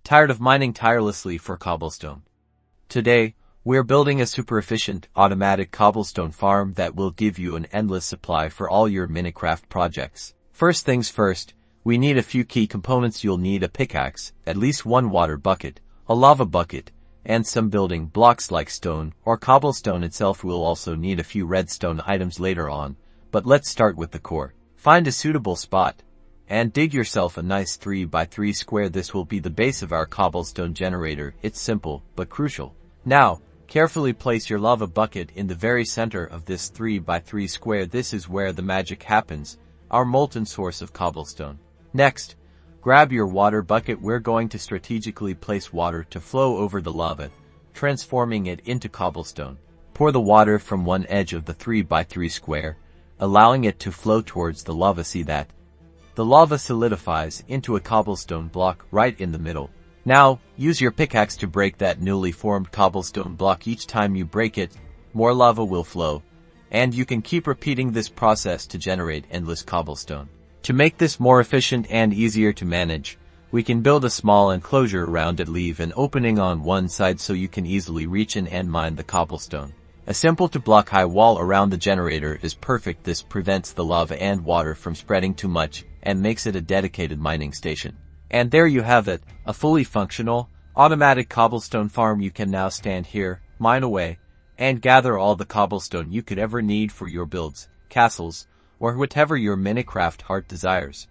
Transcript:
Tired of mining tirelessly for cobblestone? Today, we're building a super efficient, automatic cobblestone farm that will give you an endless supply for all your Minecraft projects. First things first, we need a few key components. You'll need a pickaxe, at least one water bucket, a lava bucket, and some building blocks like stone or cobblestone itself. We'll also need a few redstone items later on, but let's start with the core. Find a suitable spot and dig yourself a nice 3x3 square. This will be the base of our cobblestone generator. It's simple, but crucial. Now, carefully place your lava bucket in the very center of this 3x3 square. This is where the magic happens, our molten source of cobblestone. Next, grab your water bucket. We're going to strategically place water to flow over the lava, transforming it into cobblestone. Pour the water from one edge of the 3x3 square, allowing it to flow towards the lava. See that? The lava solidifies into a cobblestone block right in the middle. Now, use your pickaxe to break that newly formed cobblestone block. Each time you break it, more lava will flow, and you can keep repeating this process to generate endless cobblestone. To make this more efficient and easier to manage, we can build a small enclosure around it. Leave an opening on one side so you can easily reach in and mine the cobblestone. A simple two-block high wall around the generator is perfect. This prevents the lava and water from spreading too much and makes it a dedicated mining station. And there you have it, a fully functional, automatic cobblestone farm. You can now stand here, mine away, and gather all the cobblestone you could ever need for your builds, castles, or whatever your Minecraft heart desires.